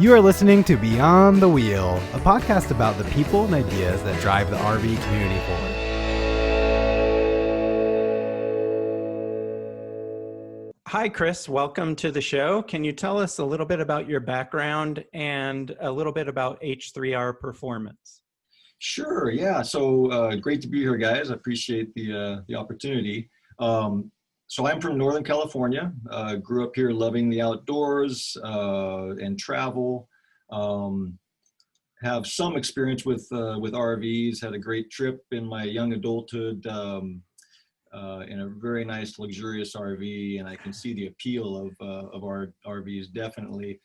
You are listening to Beyond the Wheel, a podcast about the people and ideas that drive the RV community forward. Hi, Chris. Welcome to the show. Can you tell us a little bit about your background and a little bit about H3R Performance? Sure. Yeah. So great to be here, guys. I appreciate the opportunity. So I'm from Northern California. Grew up here, loving the outdoors and travel. Have some experience with RVs. Had a great trip in my young adulthood in a very nice, luxurious RV, and I can see the appeal of our RVs definitely.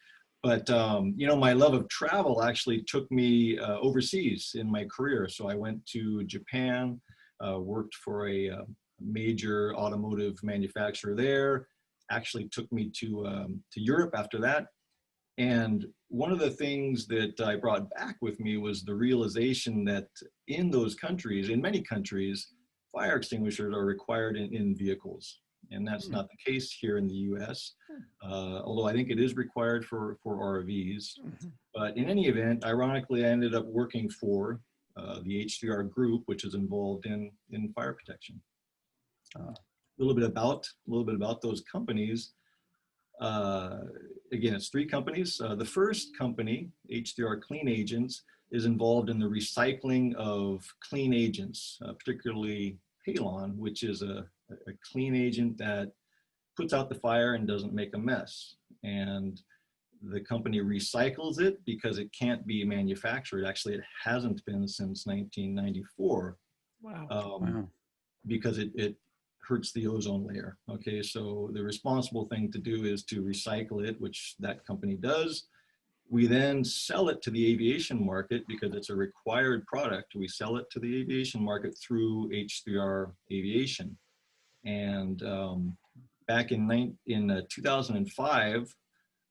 But my love of travel actually took me overseas in my career. So I went to Japan, worked for a major automotive manufacturer there. Actually took me to Europe after that. And one of the things that I brought back with me was the realization that in those countries, in many countries, fire extinguishers are required in vehicles. And that's not the case here in the US, although I think it is required for RVs. But in any event, ironically, I ended up working for the H3R group, which is involved in fire protection. A little bit about those companies. Again, it's three companies. The first company, H3R Clean Agents, is involved in the recycling of clean agents, particularly halon, which is a clean agent that puts out the fire and doesn't make a mess. And the company recycles it because it can't be manufactured. Actually, it hasn't been since 1994. Wow. Because it hurts the ozone layer. Okay, so the responsible thing to do is to recycle it, which that company does. We then sell it to the aviation market because it's a required product. We sell it to the aviation market through H3R Aviation. And back in 2005,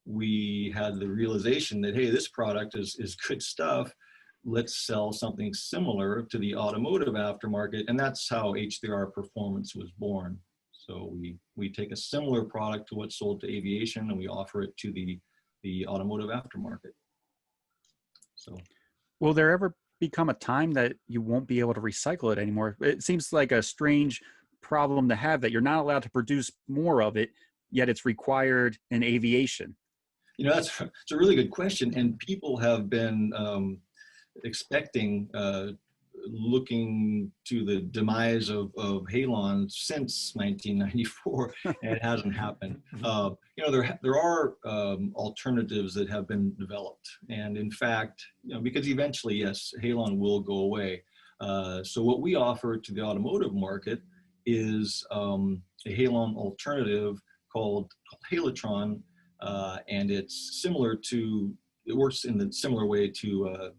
we had the realization that, hey, this product is good stuff. Let's sell something similar to the automotive aftermarket. And that's how H3R Performance was born. So we take a similar product to what's sold to aviation and we offer it to the automotive aftermarket. So, will there ever become a time that you won't be able to recycle it anymore? It seems like a strange problem to have, that you're not allowed to produce more of it, yet it's required in aviation. It's a really good question. And people have been expecting, looking to the demise of halon since 1994, and it hasn't happened. There are alternatives that have been developed, and in fact, because eventually, yes, halon will go away. So what we offer to the automotive market is a halon alternative called Halotron, and it's similar to, it works in the similar way to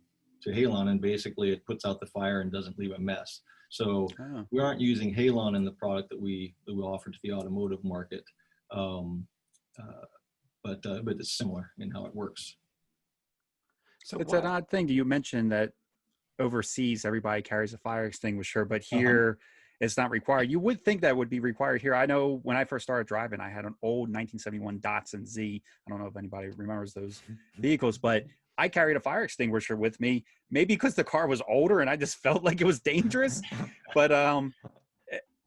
halon, and basically it puts out the fire and doesn't leave a mess. So we aren't using halon in the product that we offer to the automotive market, but it's similar in how it works. So it's an odd thing. You mentioned that overseas everybody carries a fire extinguisher, but here it's not required. You would think that would be required here. I know when I first started driving, I had an old 1971 Datsun Z. I don't know if anybody remembers those vehicles, but I carried a fire extinguisher with me, maybe because the car was older and I just felt like it was dangerous. But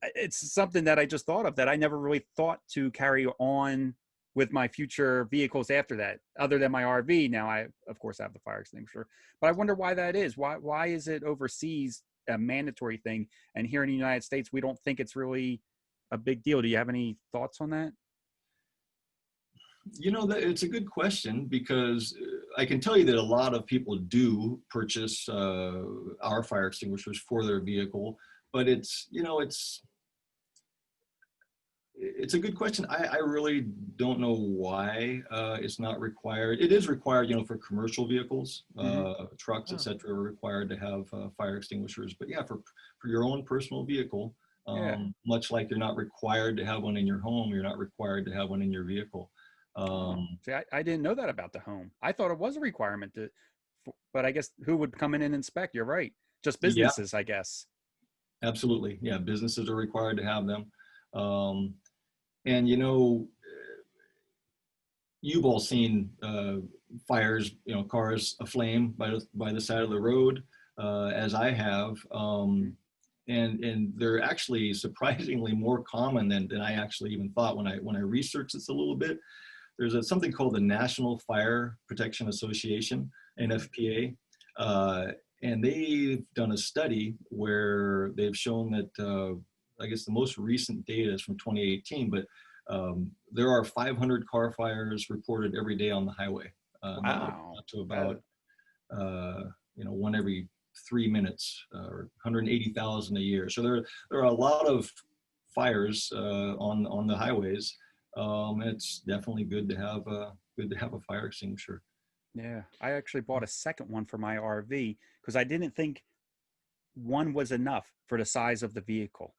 it's something that I just thought of, that I never really thought to carry on with my future vehicles after that, other than my RV. Now I, of course, have the fire extinguisher, but I wonder why that is. Why is it overseas a mandatory thing, and here in the United States, we don't think it's really a big deal? Do you have any thoughts on that? It's a good question, because I can tell you that a lot of people do purchase our fire extinguishers for their vehicle, but it's a good question. I really don't know why it's not required. It is required, for commercial vehicles, trucks, etc., are required to have fire extinguishers. But yeah, for your own personal vehicle, much like you're not required to have one in your home, you're not required to have one in your vehicle. See, I didn't know that about the home. I thought it was a requirement but I guess who would come in and inspect? You're right. Just businesses, I guess. Absolutely. Yeah. Businesses are required to have them. And you've all seen fires, cars aflame by the side of the road, as I have. And they're actually surprisingly more common than I actually even thought when I researched this a little bit. There's something called the National Fire Protection Association, NFPA, and they've done a study where they've shown that, I guess the most recent data is from 2018, but there are 500 car fires reported every day on the highway. Wow. Up to about, one every 3 minutes, or 180,000 a year. So there are a lot of fires on the highways. And it's definitely good to have a fire extinguisher. Yeah, I actually bought a second one for my RV because I didn't think one was enough for the size of the vehicle.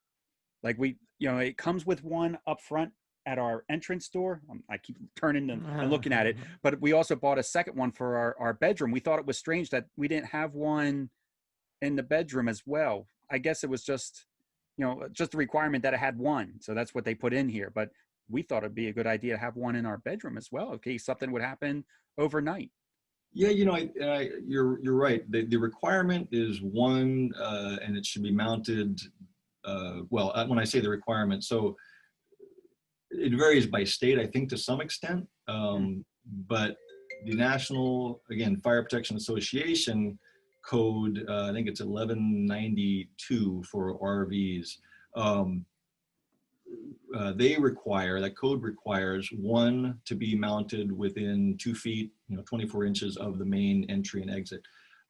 Like it comes with one up front at our entrance door. I keep turning and looking at it, but we also bought a second one for our bedroom. We thought it was strange that we didn't have one in the bedroom as well. I guess it was just a requirement that it had one. So that's what they put in here. But we thought it'd be a good idea to have one in our bedroom as well in case something would happen overnight. Yeah, you're right. The requirement is one, and it should be mounted. When I say the requirement, so it varies by state, I think, to some extent. But the National, again, Fire Protection Association code, I think it's 1192 for RVs. That code requires one to be mounted within 2 feet, 24 inches of the main entry and exit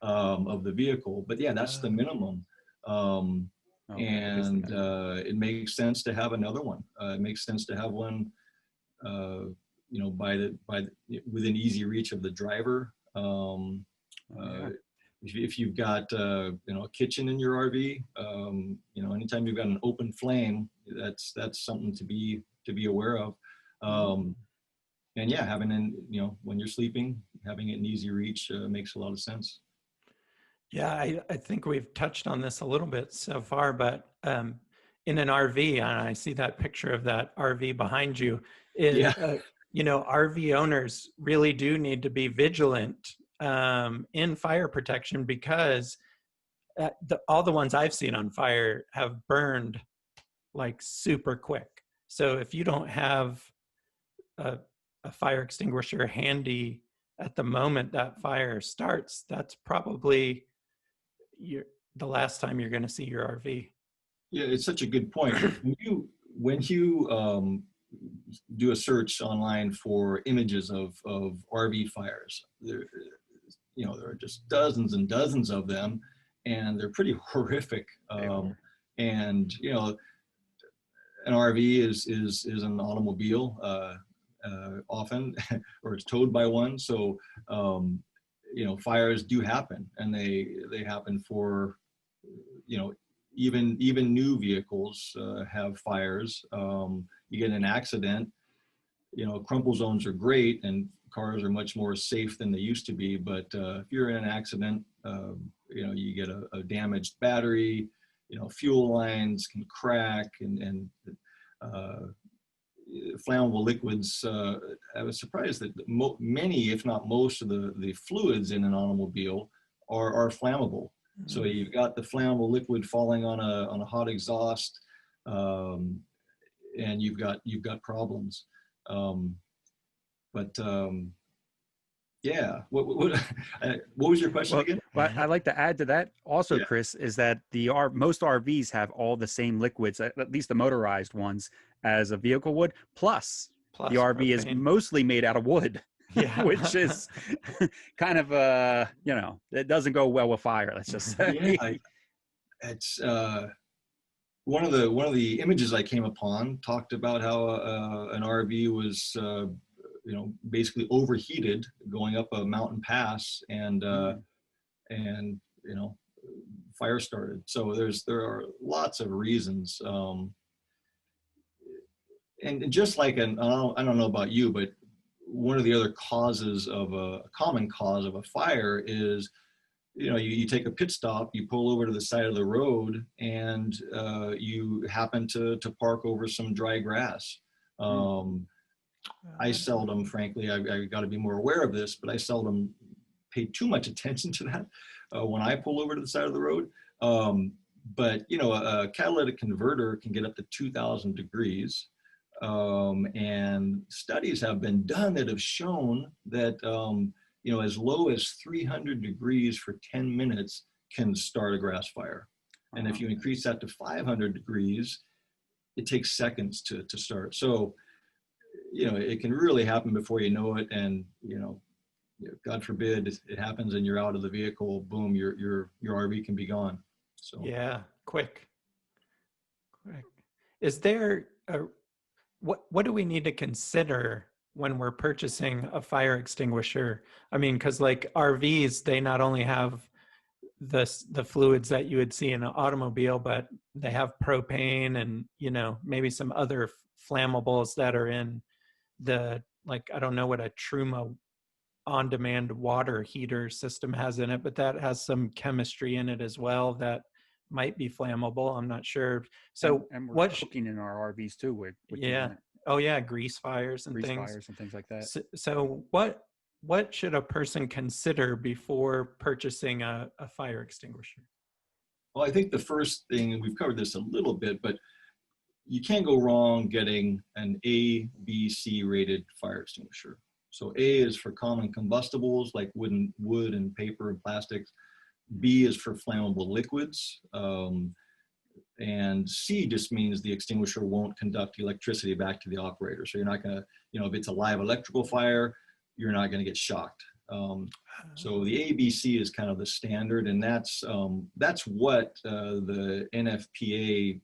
of the vehicle. But yeah, that's the minimum. It makes sense to have another one. It makes sense to have one, within easy reach of the driver. If you've got a kitchen in your RV, anytime you've got an open flame, that's something to be aware of. And yeah, having when you're sleeping, having it in easy reach makes a lot of sense. Yeah, I think we've touched on this a little bit so far, but in an RV, and I see that picture of that RV behind you, RV owners really do need to be vigilant in fire protection, because all the ones I've seen on fire have burned like super quick. So if you don't have a fire extinguisher handy at the moment that fire starts, that's probably the last time you're going to see your RV. Yeah, it's such a good point. When you do a search online for images of RV fires, there are just dozens and dozens of them, and they're pretty horrific. And an RV is an automobile often, or it's towed by one. So fires do happen, and they happen for even new vehicles have fires. You get in an accident, crumple zones are great, and cars are much more safe than they used to be. But if you're in an accident, you get a damaged battery, fuel lines can crack, and flammable liquids. I was surprised that many, if not most, of the fluids in an automobile are flammable. Mm-hmm. So you've got the flammable liquid falling on a hot exhaust, and you've got problems. Yeah. What was your question again? Well, I'd like to add to that also, Chris, is that most RVs have all the same liquids, at least the motorized ones, as a vehicle would. Plus the RV propane is mostly made out of wood, which is kind of it doesn't go well with fire. Let's just say. Yeah, it's one of the images I came upon talked about how an RV was basically overheated going up a mountain pass, and fire started. So there are lots of reasons, and just like I don't know about you, but one of the other causes of a common cause of a fire is you take a pit stop, you pull over to the side of the road, and you happen to park over some dry grass. I seldom, frankly, I got to be more aware of this, but I seldom pay too much attention to that when I pull over to the side of the road. But you know, a catalytic converter can get up to 2,000 degrees. And studies have been done that have shown that, you know, as low as 300 degrees for 10 minutes can start a grass fire. And if you increase that to 500 degrees, it takes seconds to start. So, you know, it can really happen before you know it. And, you know, God forbid it happens and you're out of the vehicle, boom, your RV can be gone. So yeah, quick. Is there what do we need to consider when we're purchasing a fire extinguisher? I mean, because like RVs, they not only have the fluids that you would see in an automobile, but they have propane and, you know, maybe some other flammables that are in the, like, I don't know what a Truma on-demand water heater system has in it, but that has some chemistry in it as well that might be flammable. I'm not sure. So and we're what cooking in our RVs too with yeah. different Oh yeah, grease fires and grease things. fires and things like that. So what should a person consider before purchasing a fire extinguisher? well, I think the first thing, and we've covered this a little bit, but you can't go wrong getting an A, B, C rated fire extinguisher. So A is for common combustibles like wood and paper and plastics. B is for flammable liquids. And C just means the extinguisher won't conduct electricity back to the operator. So you're not gonna, you know, if it's a live electrical fire, you're not gonna get shocked. So the ABC is kind of the standard, and that's what the NFPA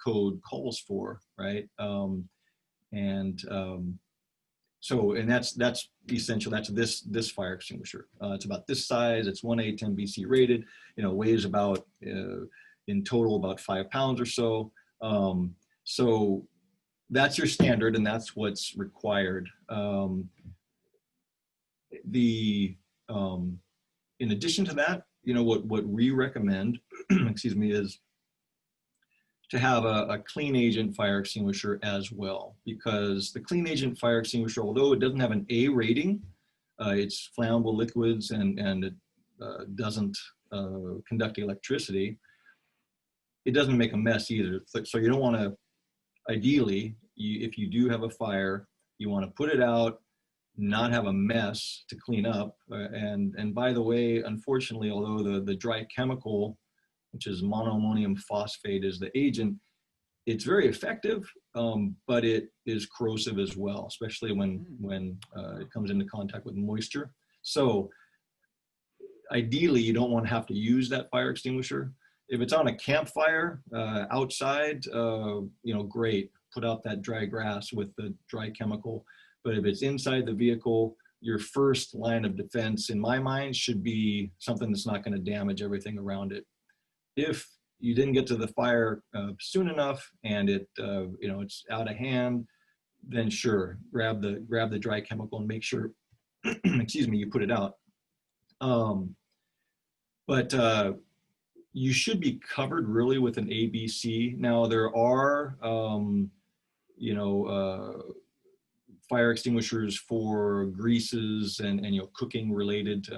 code calls for, right? So that's essential. That's this fire extinguisher. It's about this size. It's 1A 10 BC rated. You know, weighs about in total about 5 pounds or so. So that's your standard, and that's what's required. In addition to that, you know, what we recommend, excuse me, is to have a clean agent fire extinguisher as well, because the clean agent fire extinguisher, although it doesn't have an A rating, it's flammable liquids and it doesn't conduct electricity. It doesn't make a mess either. So you don't want to, ideally, if you do have a fire, you want to put it out, not have a mess to clean up. And by the way, unfortunately, although the dry chemical, which is monoammonium phosphate, is the agent, it's very effective, but it is corrosive as well, especially when it comes into contact with moisture. So ideally, you don't want to have to use that fire extinguisher. If it's on a campfire outside, you know, great, put out that dry grass with the dry chemical. But if it's inside the vehicle, your first line of defense, in my mind, should be something that's not going to damage everything around it. If you didn't get to the fire soon enough and it, you know, it's out of hand, then sure, grab the dry chemical and make sure, excuse me, you put it out. But you should be covered really with an ABC. Now there are, you know, fire extinguishers for greases and you know, cooking related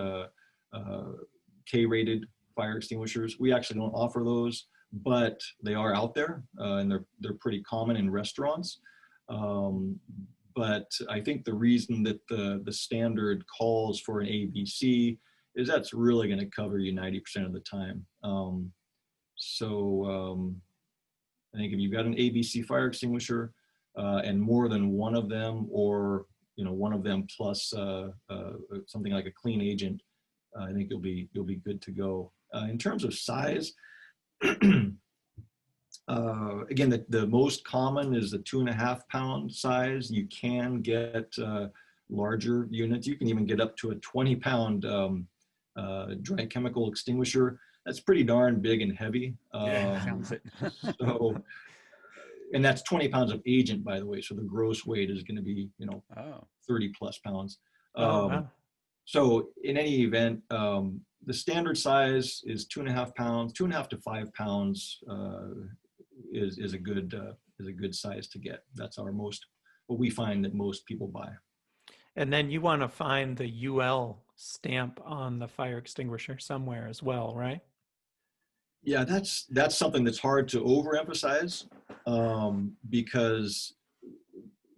K-rated fire extinguishers. We actually don't offer those, but they are out there and they're pretty common in restaurants. But I think the reason that the standard calls for an ABC is that's really going to cover you 90% of the time. I think if you've got an ABC fire extinguisher and more than one of them, or you know, one of them plus something like a clean agent, I think you'll be good to go. In terms of size, again, the most common is the 2.5 pound size. You can get larger units. You can even get up to a 20 pound dry chemical extinguisher. That's pretty darn big and heavy. Yeah, sounds it. So, and that's 20 pounds of agent, by the way. So the gross weight is going to be, you know, 30 plus pounds. Wow. So in any event, the standard size is 2.5 pounds. 2.5 to 5 pounds is a good size to get. That's our most what we find that most people buy. And then you want to find the UL stamp on the fire extinguisher somewhere as well, right? Yeah, that's something that's hard to overemphasize, because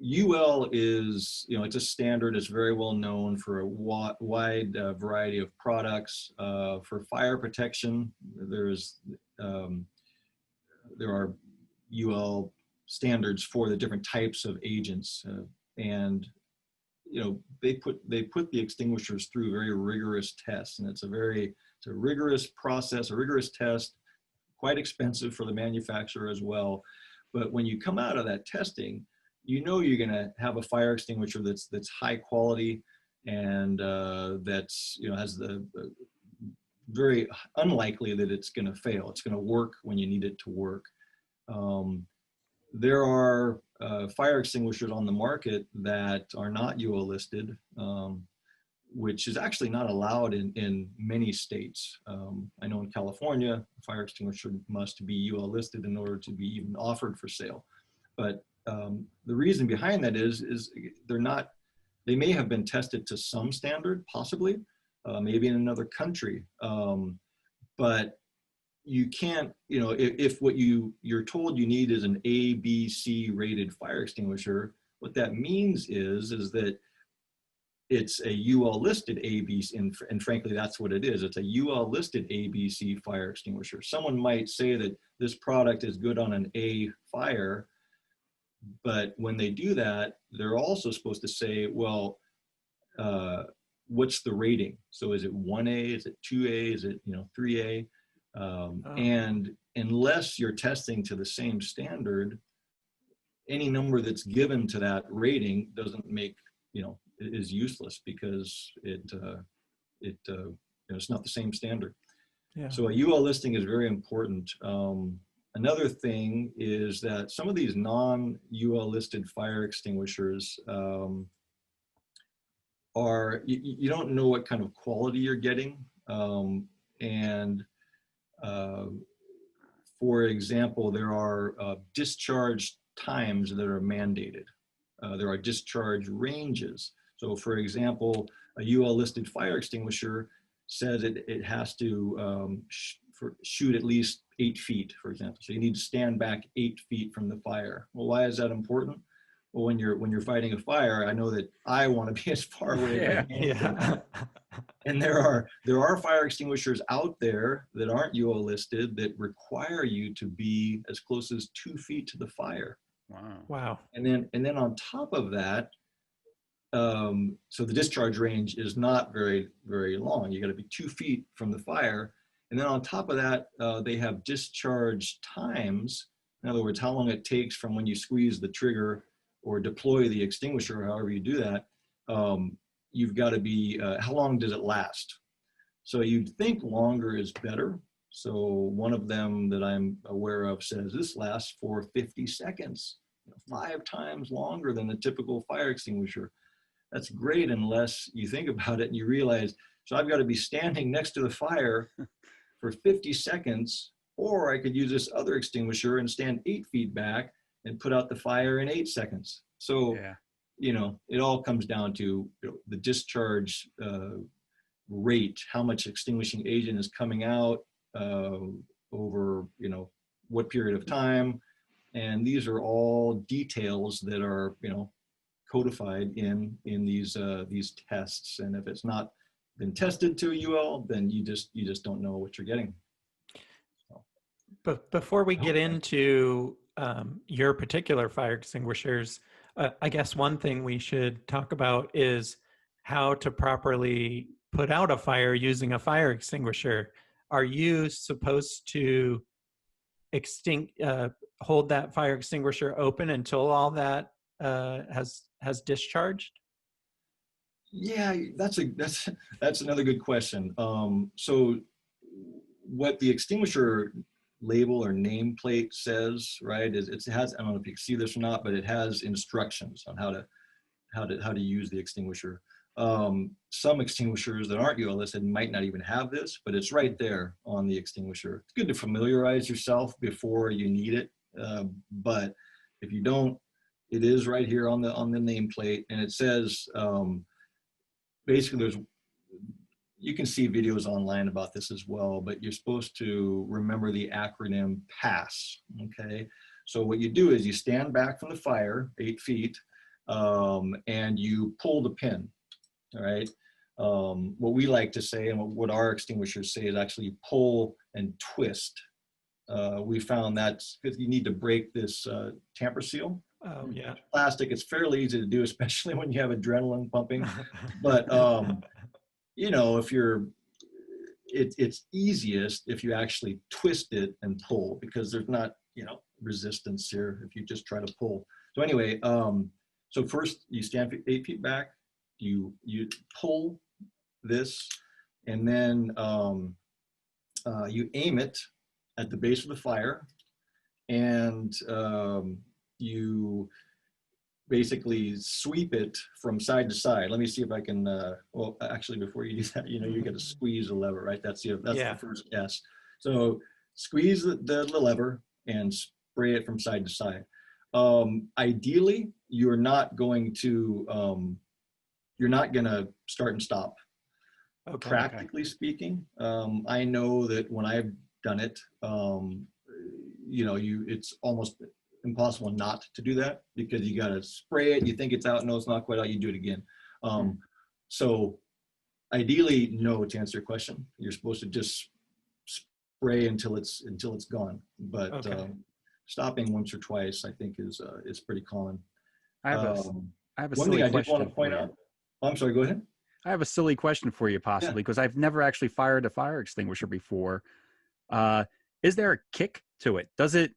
UL is, it's a standard. It's very well known for a wide variety of products. For fire protection, there are UL standards for the different types of agents, and they put the extinguishers through very rigorous tests, and it's a rigorous process, a rigorous test, quite expensive for the manufacturer as well. But when you come out of that testing, you're going to have a fire extinguisher that's high quality, and that's has the very unlikely that it's going to fail. It's going to work when you need it to work. There are fire extinguishers on the market that are not UL listed, which is actually not allowed in many states. I know in California, a fire extinguisher must be UL listed in order to be even offered for sale. But the reason behind that is they may have been tested to some standard, possibly, maybe in another country. But you can't, if what you're told you need is an A, B, C rated fire extinguisher, what that means is that it's a UL listed ABC, and frankly, that's what it is. It's a UL listed ABC fire extinguisher. Someone might say that this product is good on an A fire, but when they do that, they're also supposed to say, well, what's the rating? So is it 1A, is it 2A, is it 3A? And unless you're testing to the same standard, any number that's given to that rating doesn't make, is useless, because it's not the same standard. Yeah. So a UL listing is very important. Another thing is that some of these non-UL listed fire extinguishers you don't know what kind of quality you're getting. For example, there are discharge times that are mandated. There are discharge ranges. So for example, a UL listed fire extinguisher says it has to shoot at least 8 feet, for example. So you need to stand back 8 feet from the fire. Well, why is that important? Well, when you're fighting a fire, I know that I want to be as far away as I can. Yeah. And there are fire extinguishers out there that aren't UL listed that require you to be as close as 2 feet to the fire. Wow. And then on top of that, so the discharge range is not very, very long. You got to be 2 feet from the fire. And then on top of that, they have discharge times. In other words, how long it takes from when you squeeze the trigger or deploy the extinguisher, however you do that. You've got to be, how long does it last? So you'd think longer is better. So one of them that I'm aware of says this lasts for 50 seconds, 5 times longer than the typical fire extinguisher. That's great unless you think about it and you realize, so I've got to be standing next to the fire for 50 seconds, or I could use this other extinguisher and stand 8 feet back and put out the fire in 8 seconds. So, yeah. It all comes down to the discharge rate, how much extinguishing agent is coming out over, what period of time. And these are all details that are, codified in these tests. And if it's not been tested to a UL, then you just don't know what you're getting. So. But before we get into your particular fire extinguishers, I guess one thing we should talk about is how to properly put out a fire using a fire extinguisher. Are you supposed to hold that fire extinguisher open until all that has discharged? Yeah, that's another good question. So what the extinguisher label or nameplate says, right, is it has, I don't know if you can see this or not, but it has instructions on how to use the extinguisher. Some extinguishers that aren't UL listed might not even have this, but it's right there on the extinguisher. It's good to familiarize yourself before you need it, but if you don't, It is right here on the nameplate, and it says basically you can see videos online about this as well, but you're supposed to remember the acronym PASS. Okay, so what you do is you stand back from the fire 8 feet, and you pull the pin. All right. What we like to say, and what our extinguishers say, is actually pull and twist. We found that you need to break this tamper seal. Oh yeah. Plastic, it's fairly easy to do, especially when you have adrenaline pumping. But you know, if you're, it's easiest if you actually twist it and pull, because there's not, you know, resistance here if you just try to pull. So anyway, so first you stand 8 feet back, you pull this, and then you aim it at the base of the fire, and you basically sweep it from side to side. Let me see if I can, well, actually, before you do that, you know, you got to squeeze the lever, right? That's the first S. So squeeze the lever and spray it from side to side. Ideally, you're not going to start and stop. Okay. Practically speaking, I know that when I've done it, you know, it's almost impossible not to do that, because you got to spray it. You think it's out, no, it's not quite out. You do it again. So ideally, no, to answer your question, you're supposed to just spray until it's gone. But stopping once or twice, I think, is pretty common. I have a one silly thing I did question want to point for you. out. Oh, I'm sorry. Go ahead. I have a silly question for you, possibly, because I've never actually fired a fire extinguisher before. Is there a kick to it? Does it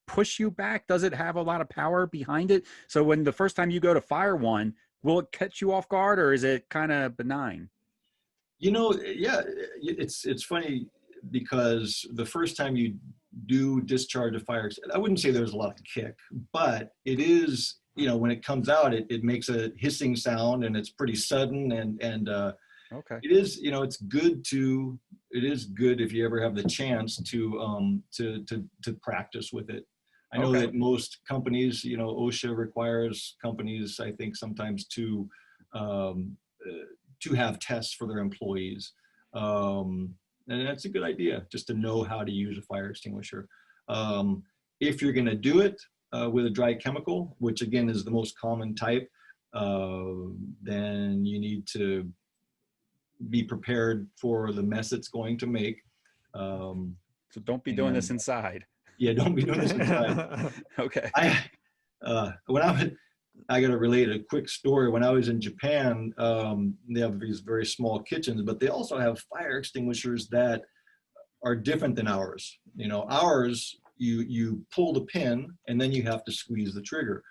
push you back? Does it have a lot of power behind it? So when the first time you go to fire one, will it catch you off guard, or is it kind of benign? You know, yeah, it's funny, because the first time you do discharge a fire, I wouldn't say there's a lot of kick, but it is, you know, when it comes out, it makes a hissing sound, and it's pretty sudden, and Okay. it is, you know, it is good if you ever have the chance to practice with it. I know that most companies, you know, OSHA requires companies, I think, sometimes to have tests for their employees. And that's a good idea, just to know how to use a fire extinguisher. If you're going to do it with a dry chemical, which again is the most common type, then you need to be prepared for the mess it's going to make. So don't be doing this inside. Yeah, don't be doing this inside. Okay. I got to relate a quick story. When I was in Japan, they have these very small kitchens, but they also have fire extinguishers that are different than ours. You know, ours, you pull the pin and then you have to squeeze the trigger.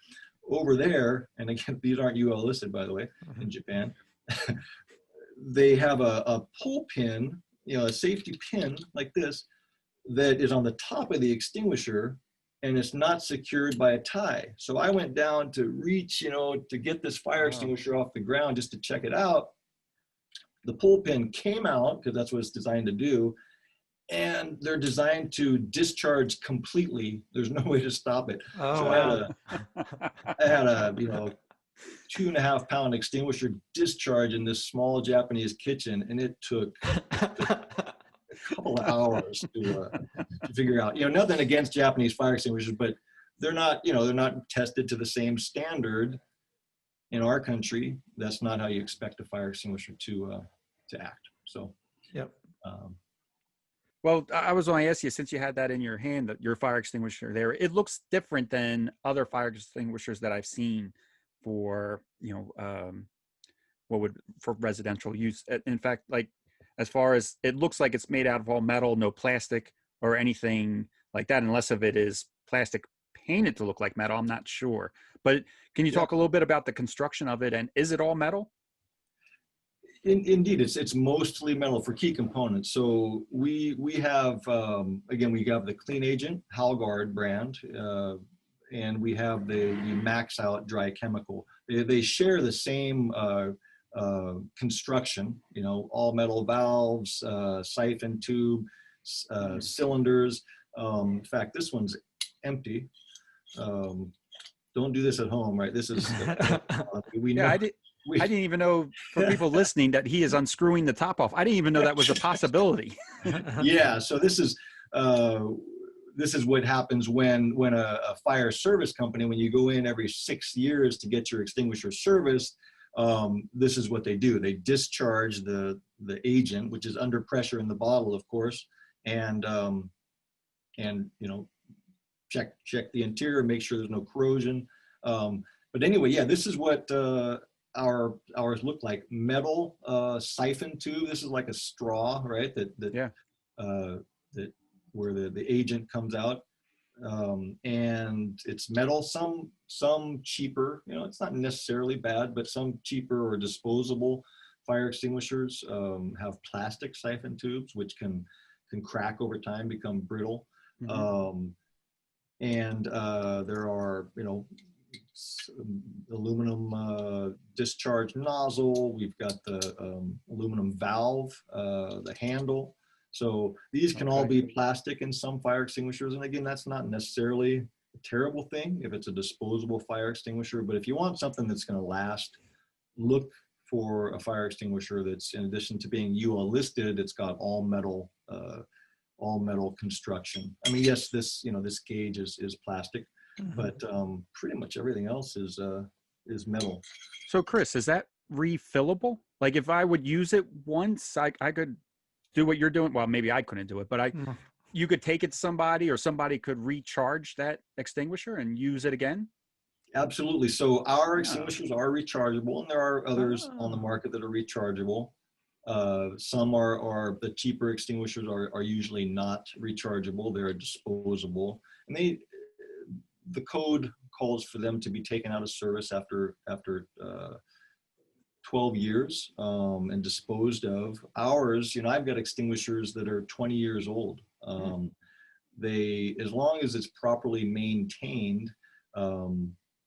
Over there, and again, these aren't UL listed, by the way, in Japan, they have a pull pin, you know, a safety pin like this, that is on the top of the extinguisher, and it's not secured by a tie. So I went down to reach, you know, to get this fire extinguisher off the ground just to check it out. The pull pin came out, because that's what it's designed to do, and they're designed to discharge completely. There's no way to stop it. Oh, so wow. I had a, you know, 2.5 pound extinguisher discharge in this small Japanese kitchen, and it took a couple of hours to figure out. You know, nothing against Japanese fire extinguishers, but they're not, you know, they're not tested to the same standard in our country. That's not how you expect a fire extinguisher to act. So, yep. Well, I was going to ask you, since you had that in your hand, that your fire extinguisher there, it looks different than other fire extinguishers that I've seen for, you know, for residential use. In fact, like, as far as it looks like it's made out of all metal, no plastic or anything like that, unless if it is plastic painted to look like metal. I'm not sure. But can you talk a little bit about the construction of it, and is it all metal? Indeed, it's mostly metal for key components. So we have, again, we have the Clean Agent Halgaurd brand, and we have the Max Out dry chemical. They share the same construction, you know, all metal valves, siphon tube, cylinders. In fact, this one's empty. don't do this at home, right? This is, we know. Yeah, I didn't even know, for people listening, that he is unscrewing the top off. I didn't even know that was a possibility. Yeah, so this is what happens when a fire service company, when you go in every 6 years to get your extinguisher serviced, this is what they do. They discharge the agent, which is under pressure in the bottle, of course, and you know, check the interior, make sure there's no corrosion. But anyway, yeah, this is what ours look like. Metal siphon tube. This is like a straw, right? That where the agent comes out, and it's metal. Some cheaper, you know, it's not necessarily bad, but some cheaper or disposable fire extinguishers have plastic siphon tubes, which can crack over time, become brittle. Mm-hmm. And there are, you know, aluminum discharge nozzle. We've got the aluminum valve, the handle. So these can all be plastic in some fire extinguishers. And again, that's not necessarily a terrible thing if it's a disposable fire extinguisher. But if you want something that's going to last, look for a fire extinguisher that's, in addition to being UL listed, it's got all metal construction. I mean, yes, this gauge is plastic, mm-hmm. but pretty much everything else is metal. So Chris, is that refillable? Like if I would use it once, I could do what you're doing. Well, maybe I couldn't do it, but you could take it to somebody, or somebody could recharge that extinguisher and use it again? Absolutely. So our extinguishers are rechargeable, and there are others on the market that are rechargeable. Some are the cheaper extinguishers are usually not rechargeable. They're disposable, and the code calls for them to be taken out of service after 12 years and disposed of. Ours, you know, I've got extinguishers that are 20 years old. They, as long as it's properly maintained,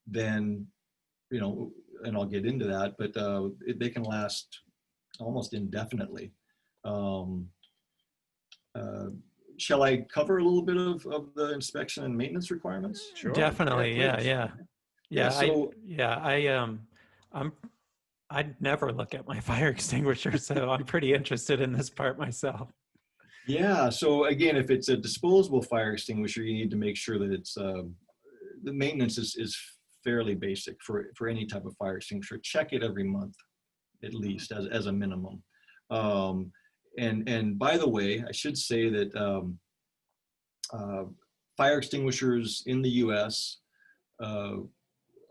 then, you know, and I'll get into that, but they can last almost indefinitely. Shall I cover a little bit of the inspection and maintenance requirements? Sure. Definitely. Yeah. So, I'd never look at my fire extinguisher, so I'm pretty interested in this part myself. Yeah. So again, if it's a disposable fire extinguisher, you need to make sure that it's the maintenance is fairly basic for any type of fire extinguisher. Check it every month, at least, as a minimum. And by the way, I should say that fire extinguishers in the U.S.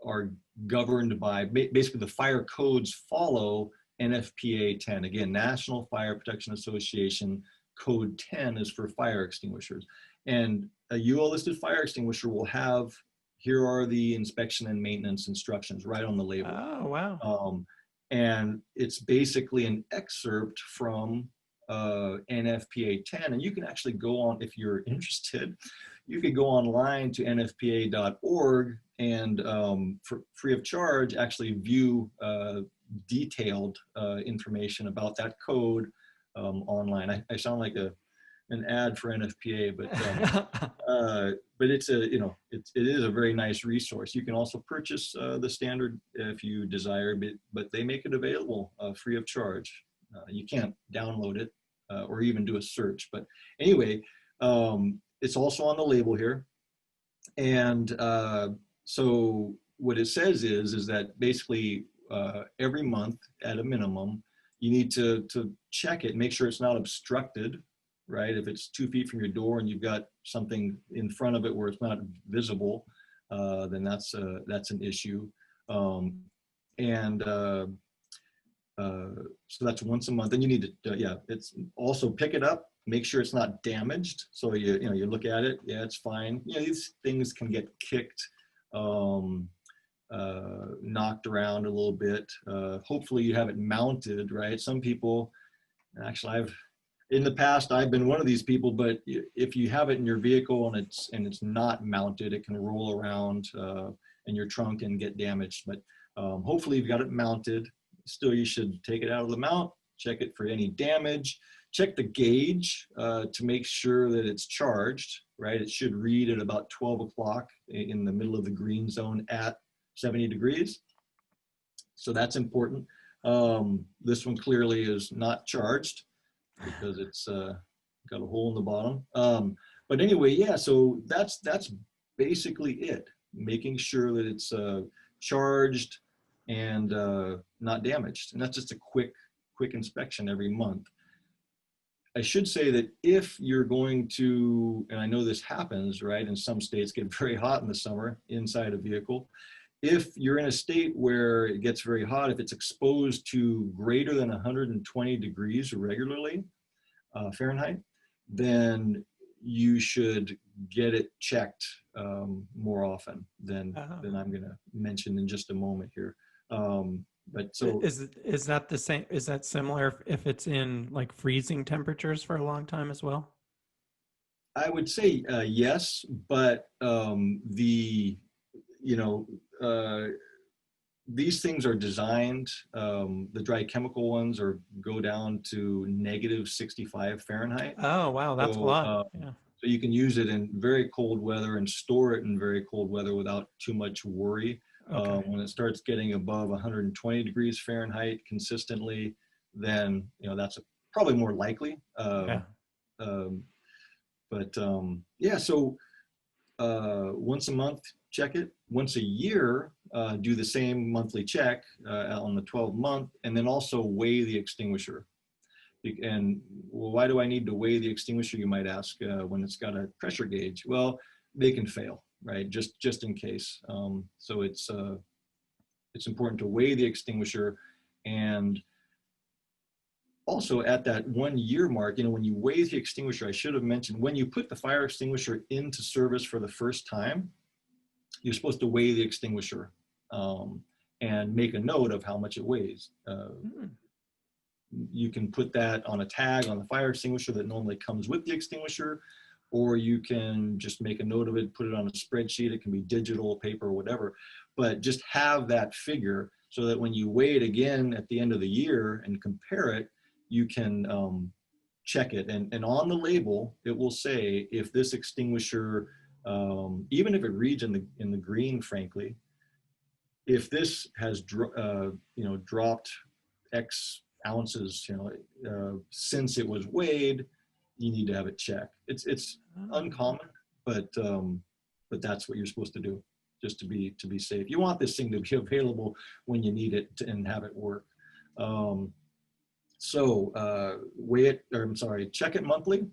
Are governed by, basically the fire codes follow NFPA 10. Again, National Fire Protection Association Code 10 is for fire extinguishers. And a UL listed fire extinguisher will have, here are the inspection and maintenance instructions right on the label. Oh, wow. And it's basically an excerpt from NFPA 10. And you can actually go on, if you're interested, you could go online to nfpa.org and for free of charge, actually view detailed information about that code online. I sound like an ad for NFPA, but it's it is a very nice resource. You can also purchase the standard if you desire, but they make it available free of charge. You can't download it or even do a search. But anyway, it's also on the label here. And so what it says is that basically every month at a minimum, you need to check it, make sure it's not obstructed, right? If it's 2 feet from your door and you've got something in front of it where it's not visible, then that's an issue. So that's once a month. And you need to, it's also pick it up, make sure it's not damaged. So you look at it, yeah, it's fine. These things can get kicked, knocked around a little bit. Hopefully you have it mounted, right? Some people, actually in the past, I've been one of these people, but if you have it in your vehicle and it's not mounted, it can roll around in your trunk and get damaged. But hopefully you've got it mounted. Still, you should take it out of the mount, check it for any damage, check the gauge to make sure that it's charged, right? It should read at about 12 o'clock in the middle of the green zone at 70 degrees. So that's important. This one clearly is not charged because it's got a hole in the bottom. But anyway, yeah, so that's basically it. Making sure that it's charged and not damaged. And that's just a quick inspection every month. I should say that if you're going to, and I know this happens, right, in some states get very hot in the summer inside a vehicle. If you're in a state where it gets very hot, if it's exposed to greater than 120 degrees regularly, Fahrenheit, then you should get it checked more often than I'm going to mention in just a moment here. But so is that the same? Is that similar if it's in like freezing temperatures for a long time as well? I would say yes, but these things are designed. The dry chemical ones go down to -65 Fahrenheit. Oh wow, that's a lot. Yeah. So you can use it in very cold weather and store it in very cold weather without too much worry. Okay. When it starts getting above 120 degrees Fahrenheit consistently, then that's probably more likely. Yeah. Yeah, so once a month, check it. Once a year, do the same monthly check on the 12th month, and then also weigh the extinguisher. And well, why do I need to weigh the extinguisher, you might ask, when it's got a pressure gauge? Well, they can fail, right? Just in case. So it's important to weigh the extinguisher. And also at that 1 year mark, when you weigh the extinguisher, I should have mentioned, when you put the fire extinguisher into service for the first time, you're supposed to weigh the extinguisher and make a note of how much it weighs. You can put that on a tag on the fire extinguisher that normally comes with the extinguisher, or you can just make a note of it, put it on a spreadsheet. It can be digital, paper, whatever, but just have that figure so that when you weigh it again at the end of the year and compare it, you can check it. And on the label, it will say if this extinguisher, even if it reads in the green, frankly, if this has dropped X ounces, since it was weighed, you need to have it checked. It's uncommon, but that's what you're supposed to do, just to be safe. You want this thing to be available when you need it and have it work. Check it monthly,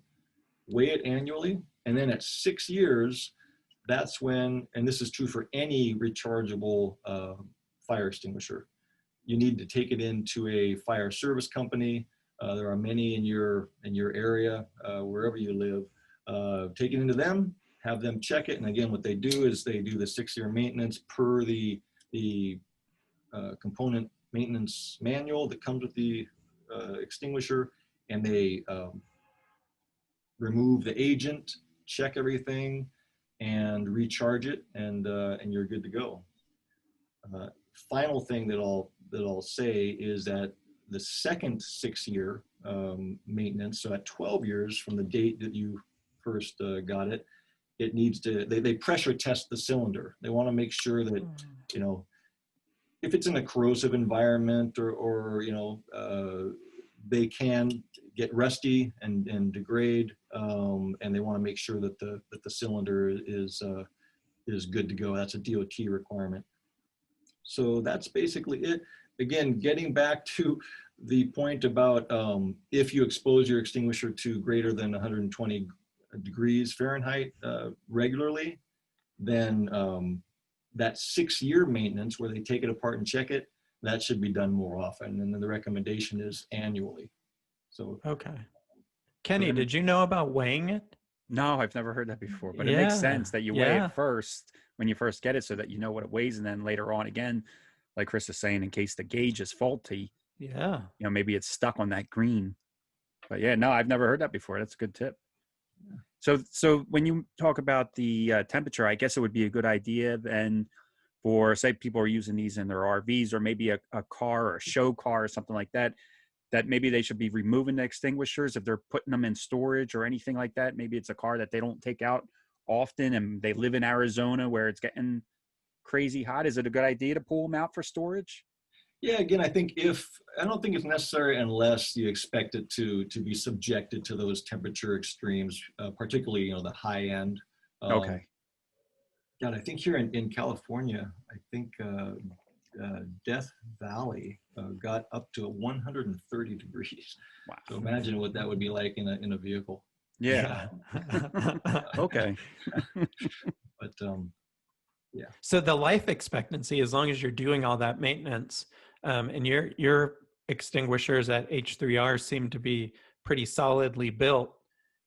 weigh it annually, and then at 6 years, that's when, and this is true for any rechargeable fire extinguisher, you need to take it into a fire service company. There are many in your area, wherever you live. Take it into them, have them check it, and again, what they do is they do the 6-year maintenance per the component maintenance manual that comes with the extinguisher, and they remove the agent, check everything, and recharge it, and you're good to go. Final thing that I'll say is that the second 6-year maintenance, so at 12 years from the date that you first got it, it needs to, they pressure test the cylinder. They want to make sure that, if it's in a corrosive environment or they can get rusty and degrade, and they want to make sure that the cylinder is good to go. That's a DOT requirement. So that's basically it. Again, getting back to the point about if you expose your extinguisher to greater than 120 degrees Fahrenheit regularly, then that 6-year maintenance where they take it apart and check it, that should be done more often. And then the recommendation is annually. So okay. Kenny, did you know about weighing it? No, I've never heard that before, but it makes sense that you weigh it first when you first get it so that you know what it weighs, and then later on again, like Chris is saying, in case the gauge is faulty, maybe it's stuck on that green. But no, I've never heard that before. That's a good tip. So when you talk about the temperature, I guess it would be a good idea then for, say, people are using these in their RVs or maybe a car or a show car or something like that. that maybe they should be removing the extinguishers if they're putting them in storage or anything like that? Maybe it's a car that they don't take out often and they live in Arizona where it's getting crazy hot. Is it a good idea to pull them out for storage? Yeah, again, I don't think it's necessary unless you expect it to be subjected to those temperature extremes, particularly, you know, the high end. Okay. God, I think here in California, I think Death Valley got up to 130 degrees. Wow. So imagine what that would be like in a vehicle. Yeah. Okay. But yeah. So the life expectancy, as long as you're doing all that maintenance, and your extinguishers at H3R seem to be pretty solidly built,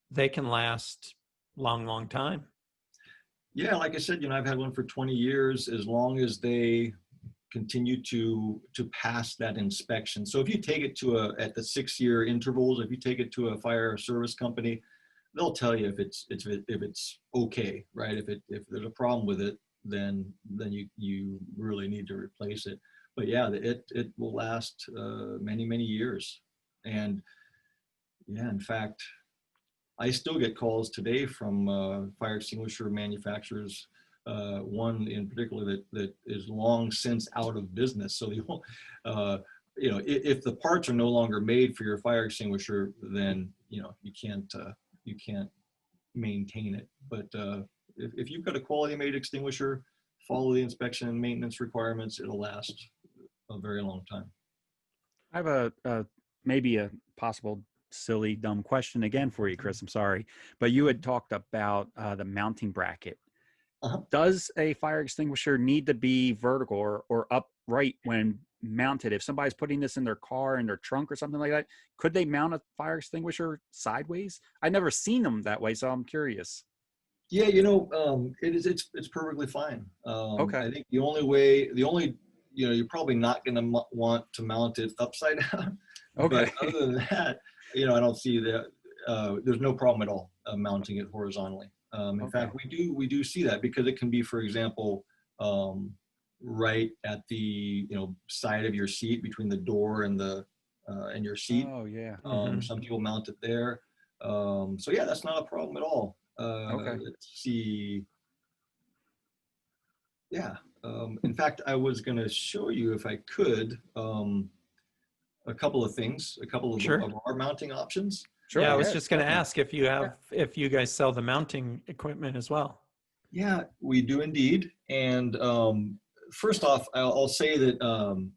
they can last long time. Yeah, like I said, you know, I've had one for 20 years, as long as they continue to pass that inspection. So if you take it to at the 6-year intervals, if you take it to a fire service company, they'll tell you if it's okay, right? If there's a problem with it, then you really need to replace it. But yeah, it will last many years. And yeah, in fact, I still get calls today from fire extinguisher manufacturers, one in particular that is long since out of business. So you know, if the parts are no longer made for your fire extinguisher, then you know you can't maintain it. But if you've got a quality made extinguisher, follow the inspection and maintenance requirements, it'll last a very long time. I have a maybe a possible silly, dumb question again for you, Chris. I'm sorry, but you had talked about the mounting bracket. Does a fire extinguisher need to be vertical or upright when mounted? If somebody's putting this in their car, in their trunk or something like that, could they mount a fire extinguisher sideways? I've never seen them that way, so I'm curious. Yeah, you know, it's perfectly fine. Okay. I think you know, you're probably not going to want to mount it upside down. Okay. But other than that, you know, I don't see that there's no problem at all mounting it horizontally. In fact, we do see that because it can be, for example, right at the, you know, side of your seat between the door and your seat. Oh yeah. Some people mount it there. So yeah, that's not a problem at all. Let's see. Yeah. In fact, I was going to show you, if I could, a couple of things, a couple of, Sure. of our mounting options. Sure. Yeah, I was just going to ask if you guys sell the mounting equipment as well. Yeah, we do indeed. And first off, I'll say that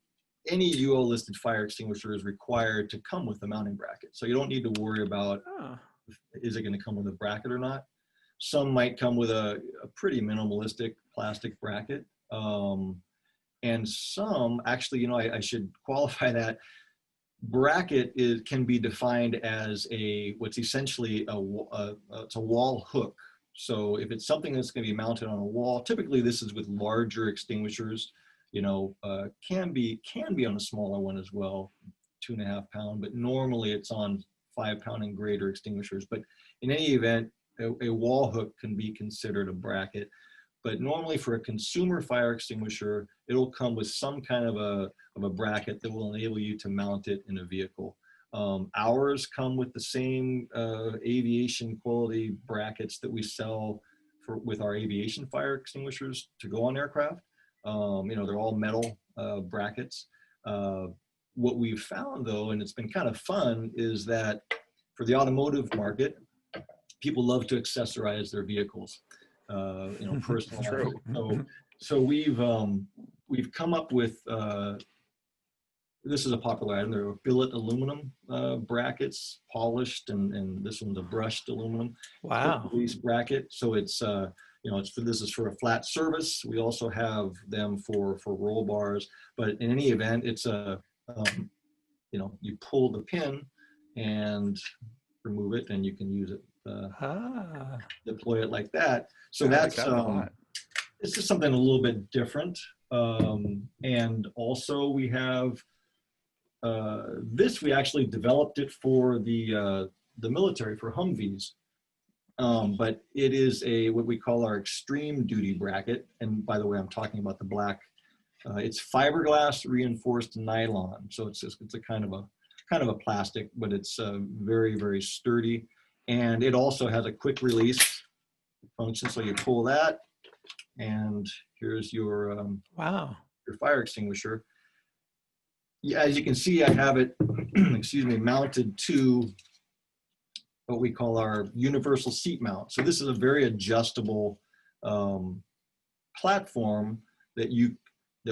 any UL listed fire extinguisher is required to come with a mounting bracket. So you don't need to worry about, is it going to come with a bracket or not? Some might come with a pretty minimalistic plastic bracket. And some actually, you know, I should qualify that. Bracket can be defined as what's essentially it's a wall hook. So if it's something that's going to be mounted on a wall, typically this is with larger extinguishers, you know, can be on a smaller one as well, 2.5 pound, but normally it's on 5 pound and greater extinguishers. But in any event, a wall hook can be considered a bracket. But normally for a consumer fire extinguisher, it'll come with some kind of a bracket that will enable you to mount it in a vehicle. Ours come with the same aviation quality brackets that we sell with our aviation fire extinguishers to go on aircraft. You know, they're all metal brackets. What we've found though, and it's been kind of fun, is that for the automotive market, people love to accessorize their vehicles. You know, personalize it. So we've come up with this is a popular item. There are billet aluminum brackets, polished, and this one's a brushed aluminum. Wow. Release bracket. So it's you know, this is for a flat surface. We also have them for roll bars. But in any event, it's a you know, you pull the pin and remove it, and you can use it. Deploy it like that. So that's it's just something a little bit different. And also we have this. We actually developed it for the military, for Humvees. But it is what we call our extreme duty bracket. And by the way, I'm talking about the black. It's fiberglass reinforced nylon. So it's a kind of kind of a plastic, but it's very, very sturdy. And it also has a quick release function. So you pull that, and here's your Wow. your fire extinguisher. Yeah, as you can see, I have it, excuse me, mounted to what we call our universal seat mount. So this is a very adjustable platform that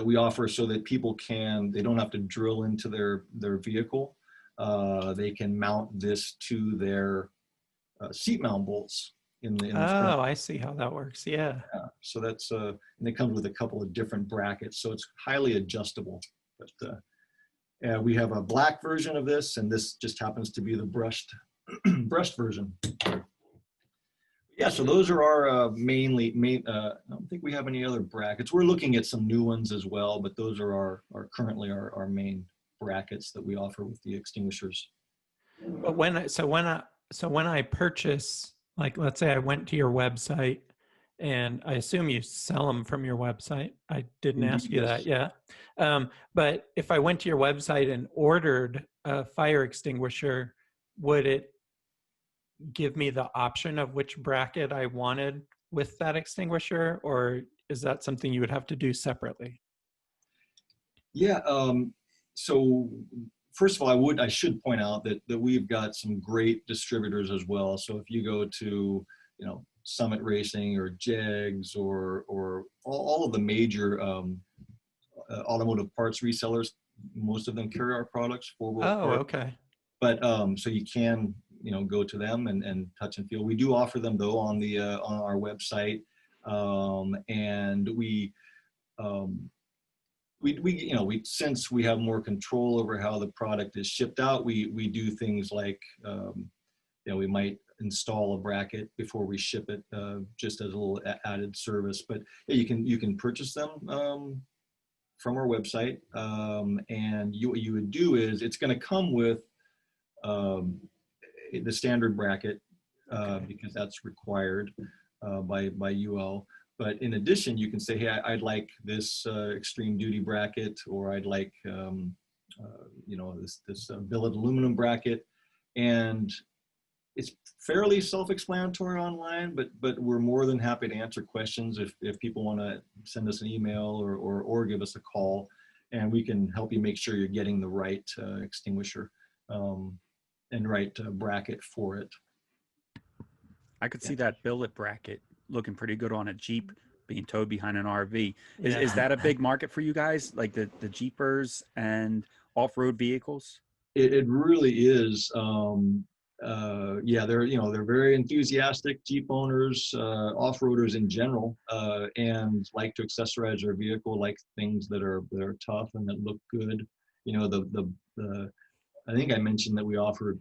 we offer so that people they don't have to drill into their vehicle. They can mount this to their seat mount bolts in the front. I see how that works. Yeah. So that's and it comes with a couple of different brackets, so it's highly adjustable. But we have a black version of this, and this just happens to be the brushed version. Yeah, so those are our main. I don't think we have any other brackets. We're looking at some new ones as well, but those are currently our main brackets that we offer with the extinguishers. But when I purchase, like, let's say I went to your website, and I assume you sell them from your website. I didn't ask you that yet. But if I went to your website and ordered a fire extinguisher, would it give me the option of which bracket I wanted with that extinguisher, or is that something you would have to do separately? Yeah. So first of all, I should point out that we've got some great distributors as well. So if you go to, Summit Racing or JEGS or all of the major automotive parts resellers, most of them carry our products. Okay. But so you can go to them and touch and feel. We do offer them though on our website, and we since we have more control over how the product is shipped out, we do things like we might install a bracket before we ship it, just as a little added service. But yeah, you can purchase them from our website, and what you would do is it's going to come with the standard bracket, because that's required by UL. But in addition, you can say, hey, I'd like this extreme duty bracket, or I'd like this billet aluminum bracket, and it's fairly self-explanatory online, but we're more than happy to answer questions if people want to send us an email or give us a call, and we can help you make sure you're getting the right extinguisher and right bracket for it. I could see that billet bracket looking pretty good on a Jeep being towed behind an RV. Is that a big market for you guys, like the Jeepers and off-road vehicles? It really is. They're very enthusiastic Jeep owners, off-roaders in general, and like to accessorize their vehicle, like things that are tough and that look good. I think I mentioned that we offered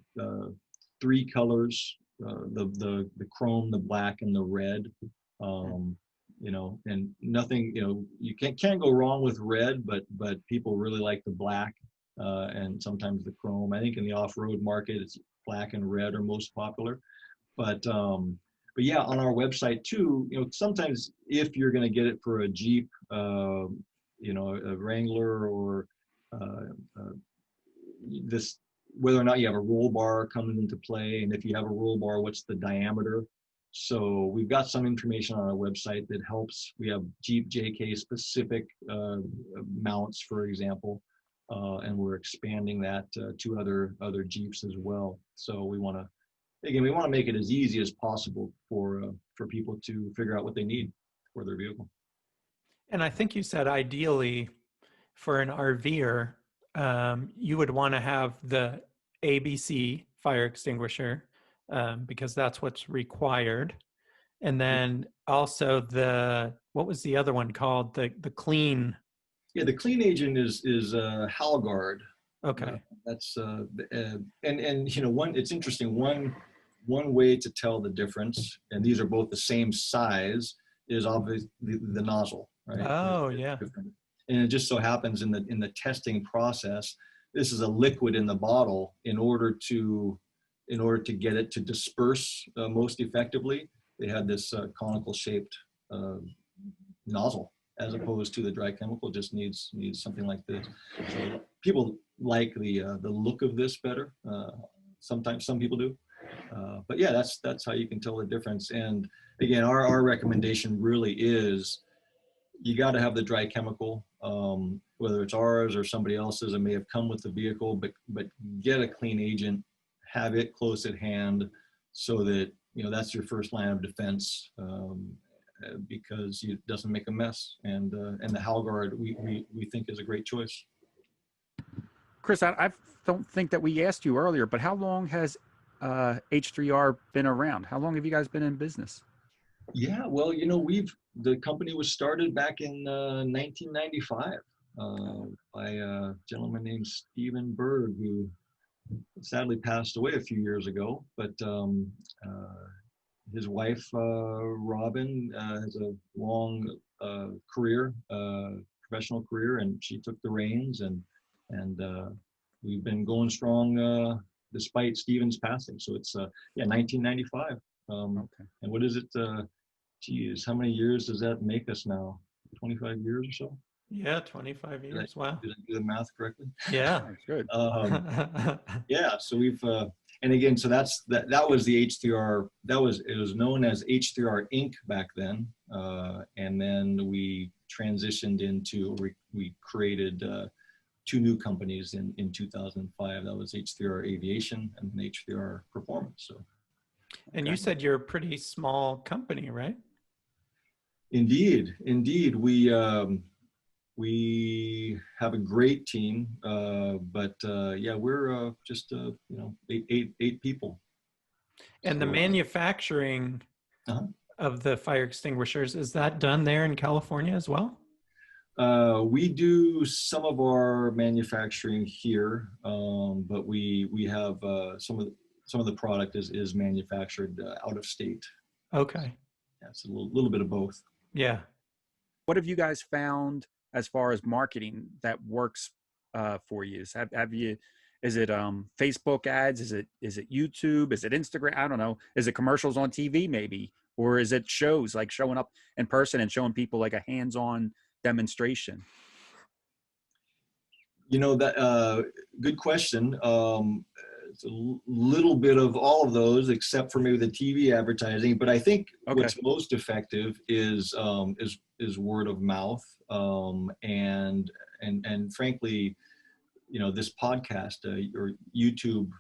3 colors: the chrome, the black, and the red. And nothing. You can't go wrong with red, but people really like the black, and sometimes the chrome. I think in the off-road market, it's black and red are most popular. But yeah, on our website too, sometimes if you're going to get it for a Jeep, a Wrangler, or whether or not you have a roll bar coming into play, and if you have a roll bar, what's the diameter? So we've got some information on our website that helps. We have Jeep JK specific mounts, for example, and we're expanding that to other Jeeps as well. So we want to make it as easy as possible for people to figure out what they need for their vehicle. And I think you said ideally for an RVer, you would want to have the ABC fire extinguisher, because that's what's required. And then also what was the other one called? The clean. Yeah, the clean agent is Halgaurd. Okay. That's it's interesting. One way to tell the difference, and these are both the same size, is obviously the nozzle, right? Oh, yeah. And it just so happens in the testing process, this is a liquid in the bottle. In order to get it to disperse most effectively, they had this conical shaped nozzle, as opposed to the dry chemical just needs something like this. So people like the look of this better. Sometimes some people do. But yeah, that's how you can tell the difference. And again, our recommendation really is you got to have the dry chemical, whether it's ours or somebody else's. It may have come with the vehicle, but get a clean agent, have it close at hand, so that that's your first line of defense, because it doesn't make a mess. And the Halgaurd we think is a great choice. Chris, I don't think that we asked you earlier, but how long has H3R been around? How long have you guys been in business? Yeah, well, the company was started back in 1995 by a gentleman named Stephen Berg, who sadly passed away a few years ago. But his wife, Robin, has a long career, professional career, and she took the reins, and we've been going strong despite Stephen's passing. So it's 1995. Okay. And what is it? Geez, how many years does that make us now? 25 years or so? Yeah, 25 years. Wow. Did I do the math correctly? Yeah. That's good. Yeah, so we've and again, so that was the H3R. It was known as H3R Inc. back then, and then we transitioned into we created 2 new companies in 2005. That was H3R Aviation and H3R Performance. So. And you said you're a pretty small company, right? Indeed. We have a great team, but yeah, we're just 8 people. And the manufacturing of the fire extinguishers, is that done there in California as well? We do some of our manufacturing here, but we have some of the product is manufactured out of state. Okay. Yeah, it's a little bit of both. Yeah. What have you guys found as far as marketing that works for you? Have you? Is it Facebook ads? Is it YouTube? Is it Instagram? I don't know. Is it commercials on TV maybe, or is it shows like showing up in person and showing people like a hands-on demonstration? That good question. It's a little bit of all of those, except for maybe the TV advertising. But I think what's most effective is word of mouth, and frankly, this podcast or YouTube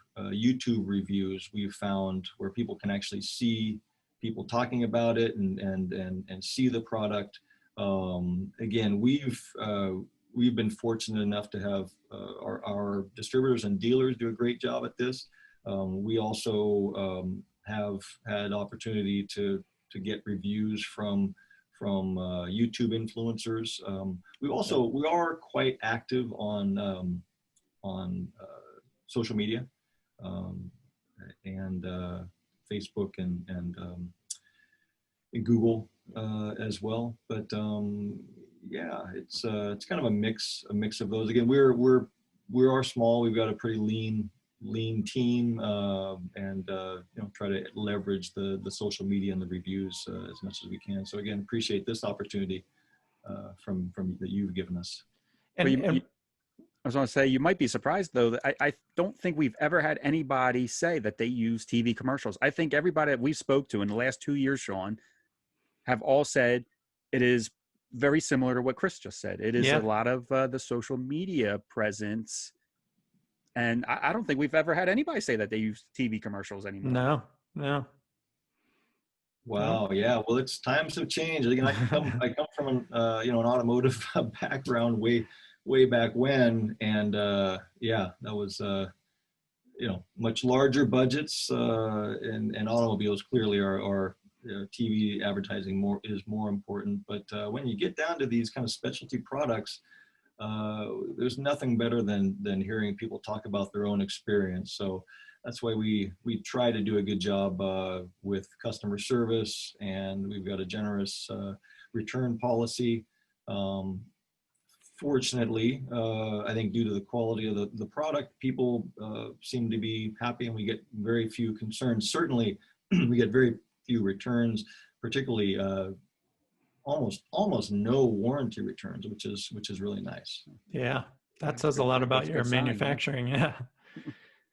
reviews we've found where people can actually see people talking about it and see the product. Again, we've been fortunate enough to have our distributors and dealers do a great job at this. We also have had opportunity to get reviews from YouTube influencers. We are quite active on social media, and Facebook and Google as well. But yeah, it's kind of a mix of those. Again, we are small. We've got a pretty lean team, and try to leverage the social media and the reviews as much as we can. So again, appreciate this opportunity from that you've given us. And I was going to say, you might be surprised though that I don't think we've ever had anybody say that they use TV commercials. I think everybody that we spoke to in the last 2 years, Sean, have all said it is very similar to what Chris just said. It is a lot of the social media presence. And I don't think we've ever had anybody say that they use TV commercials anymore. No. Wow. Yeah. Well, times have changed. Again, I come from an automotive background way back when, and yeah, that was much larger budgets, and automobiles clearly are TV advertising is more important. But when you get down to these kind of specialty products, there's nothing better than hearing people talk about their own experience. So that's why we try to do a good job with customer service, and we've got a generous return policy. Fortunately, I think due to the quality of the product, people seem to be happy, and we get very few concerns. Certainly, we get very few returns, particularly almost no warranty returns, which is really nice. Yeah. That says a lot about That's a your good sign, yeah. manufacturing. Yeah.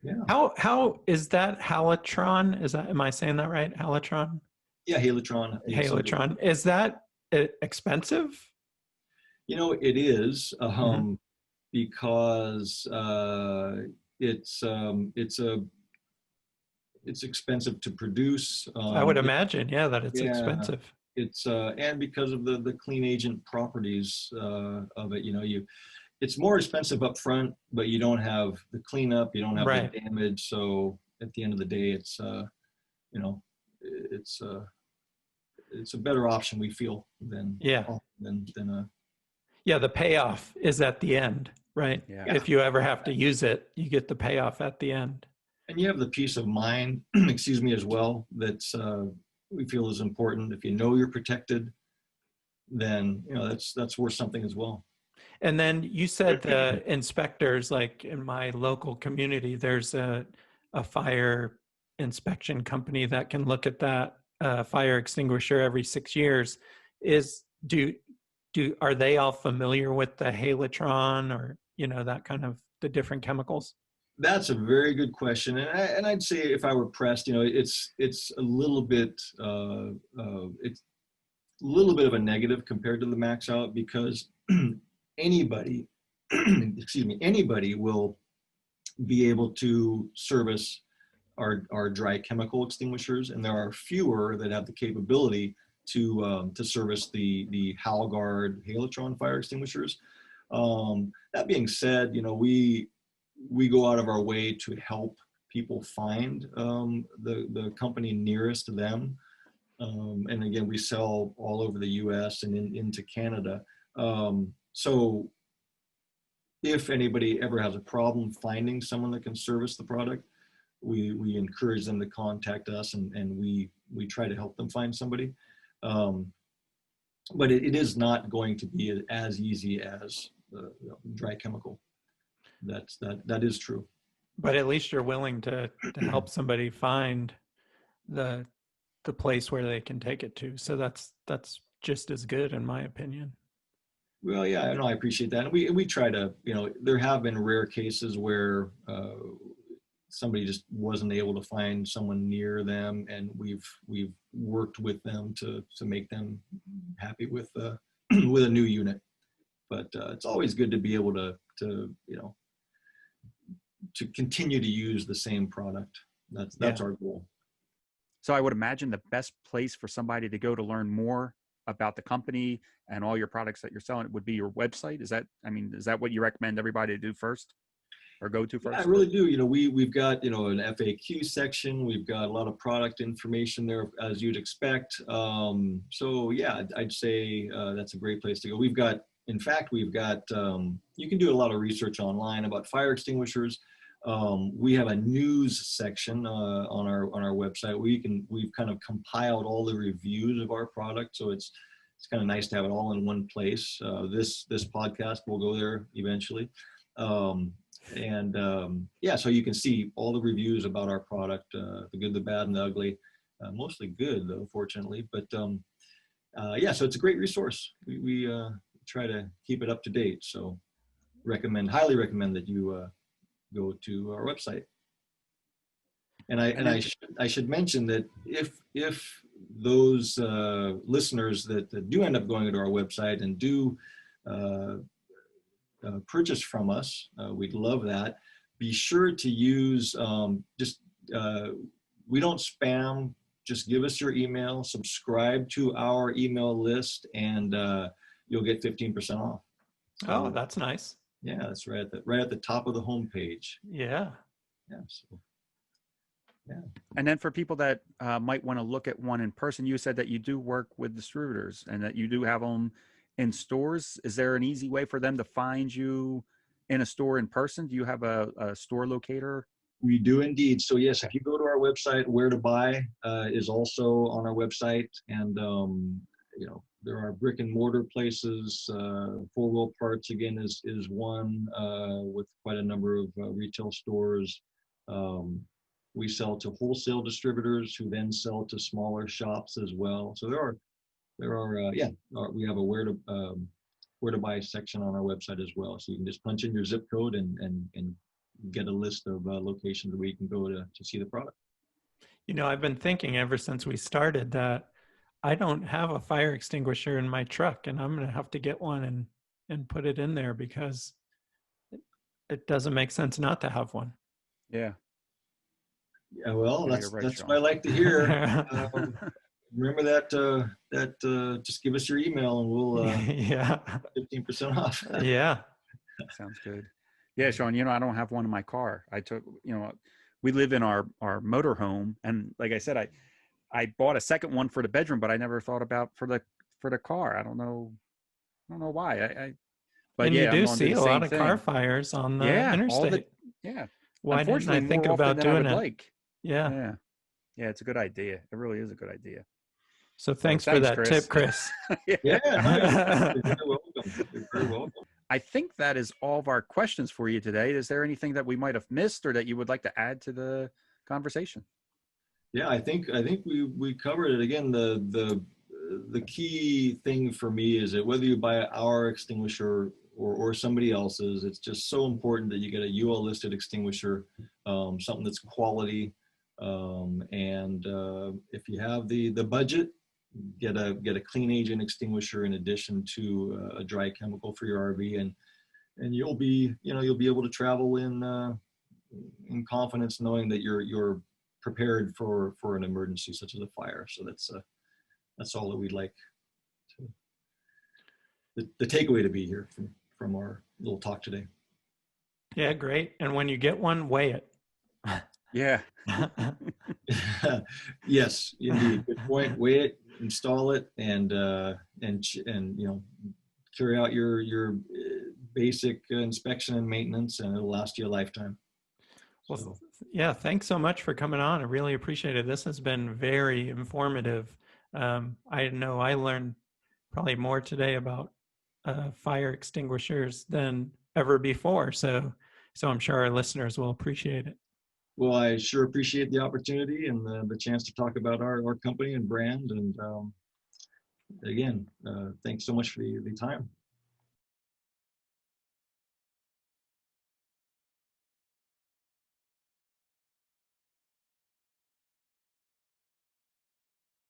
Yeah. How is that Halotron? Am I saying that right? Halotron? Yeah, Halotron. Yes, indeed. Halotron. Is that expensive? You know, it is Mhm. because it's expensive to produce. I would imagine, yeah, that it's Yeah, expensive. it's and because of the clean agent properties of it, you know, it's more expensive up front, but you don't have the cleanup, you don't have the Right. damage. So at the end of the day, it's you know, it's it's a better option we feel Yeah. than a Yeah, the payoff is at the end, right? Yeah. yeah. If you ever have to use it, you get the payoff at the end. And you have the peace of mind, excuse me, as well. That's we feel is important. If you know you're protected, then you know that's worth something as well. And then you said the inspectors, like in my local community, there's a fire inspection company that can look at that fire extinguisher every 6 years. Is are they all familiar with the halotron, or that kind of the different chemicals? That's a very good question, and I'd say if I were pressed, you know, it's a little bit it's a little bit of a negative compared to the max out because anybody, excuse me, anybody will be able to service our dry chemical extinguishers, and there are fewer that have the capability to service the Halgaurd Halotron fire extinguishers. That being said, you know, we go out of our way to help people find the company nearest to them. And again, we sell all over the U.S. and into Canada. So if anybody ever has a problem finding someone that can service the product, we encourage them to contact us, and we try to help them find somebody. But it is not going to be as easy as dry chemical. That is true. But at least you're willing to help somebody find the place where they can take it to. So that's just as good, in my opinion. Well, yeah, I know, I appreciate that. And we try to, you know, there have been rare cases where somebody just wasn't able to find someone near them, and we've worked with them to make them happy with with a new unit. But it's always good to be able to you know, to continue to use the same product. That's our goal. So I would imagine the best place for somebody to go to learn more about the company and all your products that you're selling would be your website. Is that what you recommend everybody to do first, or go to first? Yeah, I really do. You know, we've got, you know, an FAQ section. We've got a lot of product information there, as you'd expect. So yeah, I'd say that's a great place to go. In fact, we've got, you can do a lot of research online about fire extinguishers. We have a news section on our website where we've kind of compiled all the reviews of our product. So it's kind of nice to have it all in one place. This podcast will go there eventually. Yeah, so you can see all the reviews about our product, the good, the bad, and the ugly. Mostly good, though, fortunately. But yeah, so it's a great resource. We try to keep it up to date. So highly recommend that you go to our website. And I should mention that if those listeners that do end up going to our website and do purchase from us, we'd love that. Be sure to use we don't spam. Just give us your email, subscribe to our email list, and you'll get 15% off. So, oh, that's nice. Yeah, that's right at the top of the homepage. Yeah. Yeah. So, yeah. And then for people that might want to look at one in person, you said that you do work with distributors and that you do have them in stores. Is there an easy way for them to find you in a store in person? Do you have a store locator? We do indeed. So yes, if you go to our website, Where to Buy is also on our website, and you know, there are brick and mortar places. 4-Wheel Parts again is one with quite a number of retail stores. We sell to wholesale distributors who then sell to smaller shops as well. So there are we have a where to buy section on our website as well. So you can just punch in your zip code and get a list of locations where you can go to see the product. You know, I've been thinking ever since we started that I don't have a fire extinguisher in my truck, and I'm going to have to get one and put it in there because it doesn't make sense not to have one. Yeah. Yeah, well, Yeah, that's you're right, that's Sean. what I like to hear. Remember that just give us your email and we'll Yeah. 15% off. Yeah. Sounds good. Yeah, Sean, you know, I don't have one in my car. I took, you know, we live in our motor home, and like I said, I bought a second one for the bedroom, but I never thought about for the car. I don't know why. But And you yeah, I'm do going to do see the a lot same of car thing. fires on the Yeah, interstate. yeah. Why didn't I Unfortunately, think more often about than I doing would it? like. Yeah. Yeah. Yeah, it's a good idea. It really is a good idea. So So thanks for that Chris. tip, Chris. Yeah, no, you're very welcome. You're very welcome. I think that is all of our questions for you today. Is there anything that we might have missed or that you would like to add to the conversation? Yeah, I think we covered it. Again, the key thing for me is that whether you buy our extinguisher or somebody else's, it's just so important that you get a UL listed extinguisher, something that's quality. And if you have the budget, get a clean agent extinguisher in addition to a dry chemical for your RV, and you'll be able to travel in confidence, knowing that you're prepared for an emergency such as a fire. So that's all that we'd like the takeaway to be here from our little talk today. Yeah, great. And when you get one, weigh it. Yeah. Yes, indeed. Good point. Weigh it, install it, and carry out your basic inspection and maintenance, and it'll last you a lifetime. Well, so. Yeah, thanks so much for coming on. I really appreciate it. This has been very informative. I know I learned probably more today about fire extinguishers than ever before. So I'm sure our listeners will appreciate it. Well, I sure appreciate the opportunity and the chance to talk about our company and brand. And again, thanks so much for the time.